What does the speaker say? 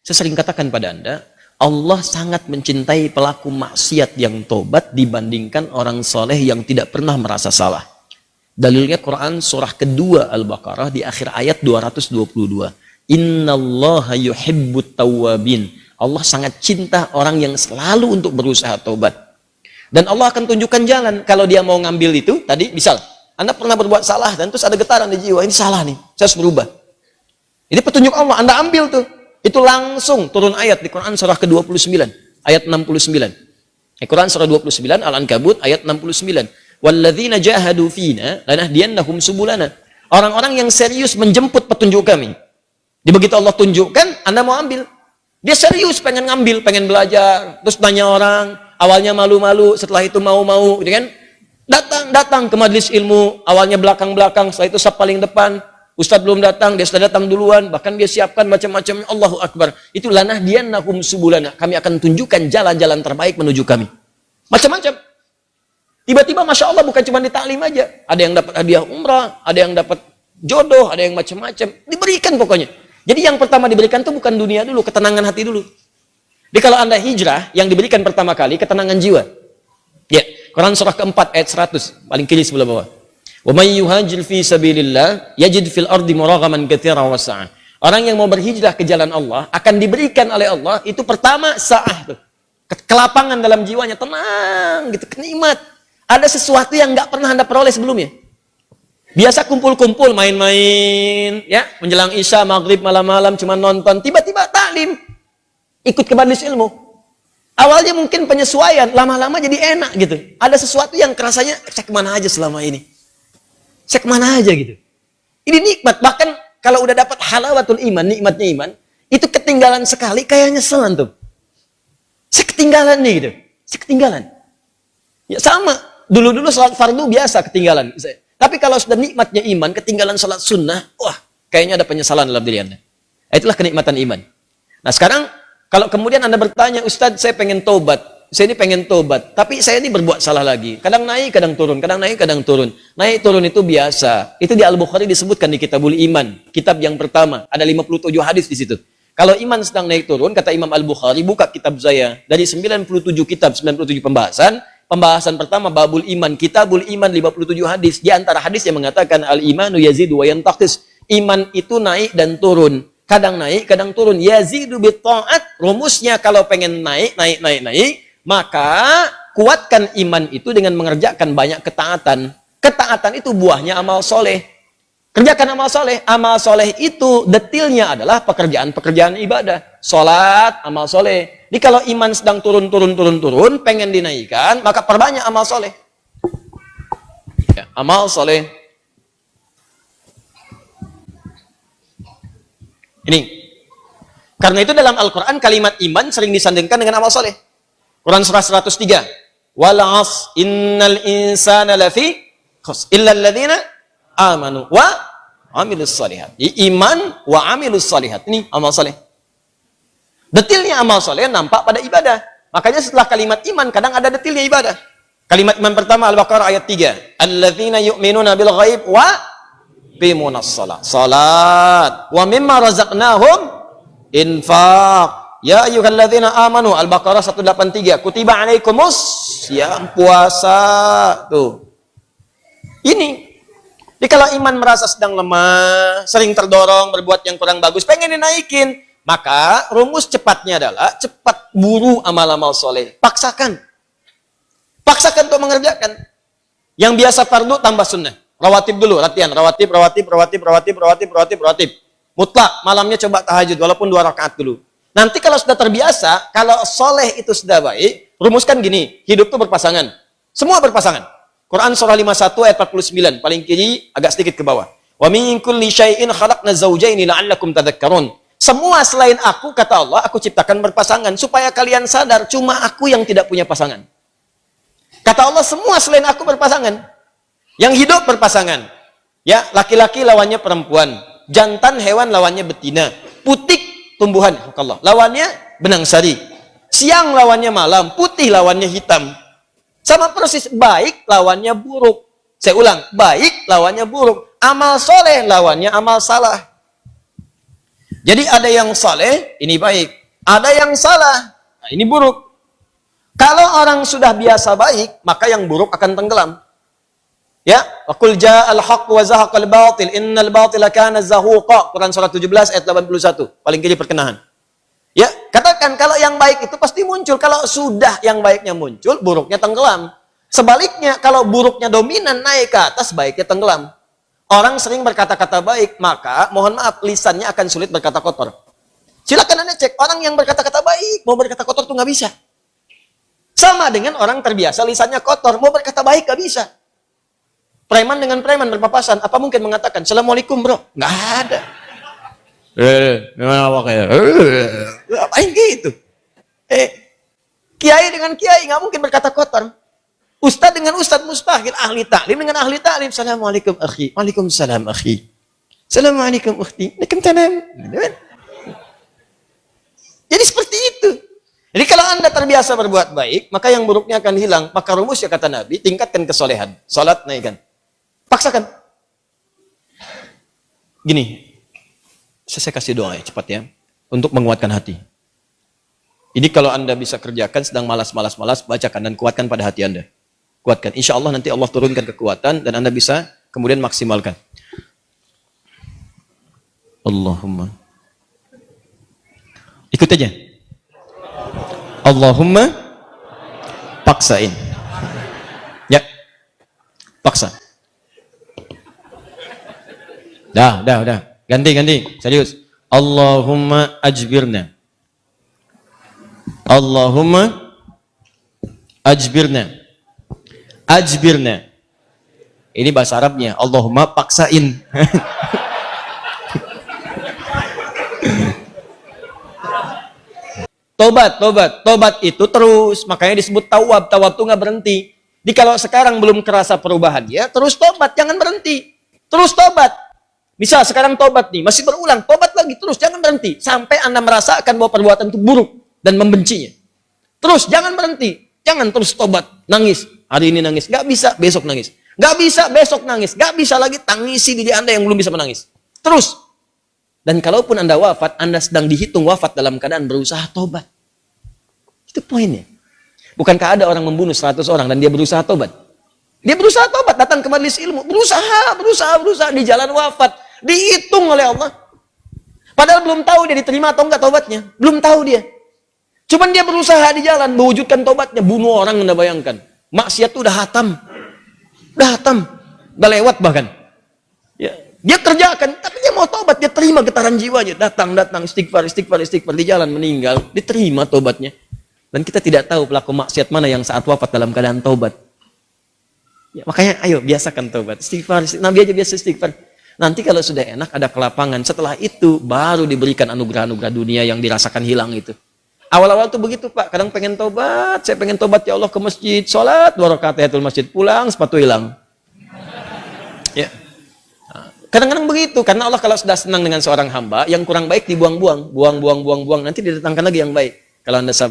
Saya sering katakan pada Anda, Allah sangat mencintai pelaku maksiat yang tobat dibandingkan orang soleh yang tidak pernah merasa salah. Dalilnya Quran surah kedua Al-Baqarah di akhir ayat 222. Innallaha yuhibbut tawwabin. Allah sangat cinta orang yang selalu untuk berusaha tobat. Dan Allah akan tunjukkan jalan. Kalau dia mau ngambil itu, tadi misal, Anda pernah berbuat salah dan terus ada getaran di jiwa, ini salah nih, saya harus berubah. Ini petunjuk Allah, Anda ambil tuh. Itu langsung turun ayat di Quran surah ke-29, ayat 69. Quran surah 29, Al-Ankabut, ayat 69. Walladzina jahadu fina lanahdiyannahum subulana. Orang-orang yang serius menjemput petunjuk kami. Begitu Allah tunjukkan, Anda mau ambil. Dia serius pengen ngambil, pengen belajar, terus tanya orang, awalnya malu-malu, setelah itu mau-mau, gitu kan? Datang ke majelis ilmu, awalnya belakang-belakang, setelah itu saf paling depan. Ustadz belum datang, dia sudah datang duluan, bahkan dia siapkan macam-macam. Allahu Akbar. Itu lanahdiyannahum subulana. Kami akan tunjukkan jalan-jalan terbaik menuju kami. Macam-macam. Tiba-tiba Masya Allah bukan cuma di taklim aja. Ada yang dapat hadiah umrah, ada yang dapat jodoh, ada yang macam-macam. Diberikan pokoknya. Jadi yang pertama diberikan itu bukan dunia dulu, ketenangan hati dulu. Jadi kalau Anda hijrah, yang diberikan pertama kali ketenangan jiwa. Ya, Quran surah keempat ayat 100, paling kiri sebelah bawah. Wa may yuhajir fi sabilillah yajid fil ardi muraghaman katsiran wa sa'ah. Orang yang mau berhijrah ke jalan Allah akan diberikan oleh Allah itu pertama sa'ah tuh. Kelapangan dalam jiwanya, tenang gitu, kenikmat. Ada sesuatu yang nggak pernah Anda peroleh sebelumnya. Biasa kumpul-kumpul, main-main, ya, menjelang Isya, maghrib, malam-malam cuma nonton, tiba-tiba taklim. Ikut ke majelis ilmu. Awalnya mungkin penyesuaian, lama-lama jadi enak gitu. Ada sesuatu yang kerasanya, saya kemana aja selama ini? Saya kemana aja gitu. Ini nikmat. Bahkan kalau udah dapat halawatul iman, nikmatnya iman, itu ketinggalan sekali, kayak nyeselan tuh. Saya ketinggalan nih gitu. Saya ketinggalan. Ya sama. Dulu-dulu sholat fardu biasa ketinggalan. Tapi kalau sudah nikmatnya iman, ketinggalan sholat sunnah, wah, kayaknya ada penyesalan dalam diri Anda. Itulah kenikmatan iman. Nah sekarang, kalau kemudian Anda bertanya, Ustadz saya pengen tobat. Saya ini pengen tobat, tapi saya ini berbuat salah lagi. Kadang naik, kadang turun, kadang naik, kadang turun. Naik turun itu biasa. Itu di Al-Bukhari disebutkan di Kitabul Iman, kitab yang pertama. Ada 57 hadis di situ. Kalau iman sedang naik turun, kata Imam Al-Bukhari, buka kitab saya. Dari 97 kitab, 97 pembahasan. Pembahasan pertama, Babul Iman, Kitabul Iman, 57 hadis. Di antara hadis yang mengatakan, Al-imanu yazidu wa yantaqis. Iman itu naik dan turun. Kadang naik, kadang turun. Yazidu bitta'at. Rumusnya kalau pengen naik, maka kuatkan iman itu dengan mengerjakan banyak ketaatan. Ketaatan itu buahnya amal soleh. Kerjakan amal soleh. Amal soleh itu detilnya adalah pekerjaan-pekerjaan ibadah. Sholat, amal soleh. Jadi kalau iman sedang turun, pengen dinaikkan, maka perbanyak amal soleh. Ya, amal soleh. Ini. Karena itu dalam Al-Quran kalimat iman sering disandingkan dengan amal soleh. Quran surah 103. Wal 'asr innal insana lafi khusr illa alladziina amanu wa 'amilus shalihat. Iman wa 'amilus shalihat. Ini amal saleh. Detilnya amal saleh nampak pada ibadah. Makanya setelah kalimat iman kadang ada detilnya ibadah. Kalimat iman pertama Al-Baqarah ayat 3. Alladziina yu'minuna bil ghaib wa yuqimunas shalah. Salat wa mimma razaqnahum infaq. Ya ayyuhalladzina amanu, Al-Baqarah 183, kutiba alaikumus ya puasa. Tuh. Ini. Jadi kalau iman merasa sedang lemah, sering terdorong berbuat yang kurang bagus, pengen dinaikin, maka rumus cepatnya adalah cepat buru amal-amal soleh. Paksakan. Paksakan untuk mengerjakan. Yang biasa fardu tambah sunnah. Rawatib dulu, latihan. Rawatib. Mutlak, malamnya coba tahajud, walaupun 2 rakaat dulu. Nanti kalau sudah terbiasa, kalau soleh itu sudah baik, rumuskan gini, hidup itu berpasangan. Semua berpasangan. Quran surah 51 ayat 49, paling kiri agak sedikit ke bawah. Wa min kulli syai'in khalaqna zawjaini la'allakum tadhakkarun. Semua selain aku, kata Allah, aku ciptakan berpasangan supaya kalian sadar cuma aku yang tidak punya pasangan. Kata Allah, semua selain aku berpasangan. Yang hidup berpasangan. Ya, laki-laki lawannya perempuan, jantan hewan lawannya betina, putik tumbuhan, Allah. Lawannya benang sari. Siang lawannya malam, putih lawannya hitam. Sama persis, baik lawannya buruk. Saya ulang, baik lawannya buruk. Amal soleh lawannya amal salah. Jadi ada yang saleh, ini baik. Ada yang salah, nah ini buruk. Kalau orang sudah biasa baik, maka yang buruk akan tenggelam. Ya, waqul ja'al haqq wa zahaqal batil, innal batila kana zahuqa. Quran surah 17 ayat 81. Paling kiri perkenahan. Ya, katakan kalau yang baik itu pasti muncul. Kalau sudah yang baiknya muncul, buruknya tenggelam. Sebaliknya, kalau buruknya dominan naik ke atas, baiknya tenggelam. Orang sering berkata-kata baik, maka mohon maaf, lisannya akan sulit berkata kotor. Silakan Anda cek, orang yang berkata-kata baik, mau berkata kotor tuh nggak bisa. Sama dengan orang terbiasa lisannya kotor, mau berkata baik nggak bisa. Preman dengan preman berpapasan, apa mungkin mengatakan, Assalamualaikum bro? Nggak ada. Apain gitu? Kiai dengan kiai nggak mungkin berkata kotor. Ustadz dengan ustadz mustahil, ahli taklim dengan ahli taklim. Assalamualaikum akhi. Waalaikumsalam akhi. Assalamualaikum ukhti. Waalaikumsalam. Jadi seperti itu. Jadi kalau Anda terbiasa berbuat baik, maka yang buruknya akan hilang. Maka rumusnya kata Nabi, tingkatkan kesolehan. Salat naikkan. Paksakan. Gini, saya kasih doa ya, cepat ya. Untuk menguatkan hati. Ini kalau Anda bisa kerjakan, sedang malas, bacakan dan kuatkan pada hati Anda. Kuatkan. Insya Allah nanti Allah turunkan kekuatan dan Anda bisa kemudian maksimalkan. Allahumma. Ikut aja. Allahumma paksain. Ya. Paksa. Dah. Ganti. Serius. Allahumma ajbirna. Allahumma ajbirna. Ajbirna. Ini bahasa Arabnya. Allahumma paksain. Tobat itu terus. Makanya disebut tawab. Tawab itu nggak berhenti. Jadi kalau sekarang belum kerasa perubahan ya, terus tobat, jangan berhenti. Terus tobat. Misal sekarang tobat nih, masih berulang, tobat lagi terus, jangan berhenti. Sampai Anda merasakan bahwa perbuatan itu buruk dan membencinya. Terus, jangan berhenti. Jangan terus tobat, nangis. Hari ini nangis, nggak bisa, besok nangis. Nggak bisa, besok nangis. Nggak bisa lagi, tangisi diri Anda yang belum bisa menangis. Terus. Dan kalaupun Anda wafat, Anda sedang dihitung wafat dalam keadaan berusaha tobat. Itu poinnya. Bukankah ada orang membunuh 100 orang dan dia berusaha tobat? Dia berusaha tobat, datang ke majelis ilmu. Berusaha di jalan wafat. Dihitung oleh Allah. Padahal belum tahu dia diterima atau enggak tobatnya. Belum tahu dia. Cuman dia berusaha di jalan, mewujudkan tobatnya. Bunuh orang, Anda bayangkan. Maksiat itu udah hatam. Udah lewat bahkan. Ya. Dia kerjakan, tapi dia mau tobat. Dia terima getaran jiwanya. Datang, istighfar. Di jalan meninggal. Diterima tobatnya. Dan kita tidak tahu pelaku maksiat mana yang saat wafat dalam keadaan tobat. Ya, makanya ayo biasakan tobat. Istighfar. Nabi aja biasa istighfar. Nanti kalau sudah enak ada kelapangan. Setelah itu baru diberikan anugerah-anugerah dunia yang dirasakan hilang itu. Awal-awal tuh begitu Pak. Kadang pengen tobat. Saya pengen tobat ya Allah ke masjid. Sholat 2 rakaat tahiyatul masjid. Pulang sepatu hilang. Ya. Kadang-kadang begitu. Karena Allah kalau sudah senang dengan seorang hamba. Yang kurang baik dibuang-buang. Buang. Nanti didatangkan lagi yang baik. Kalau Anda sabar.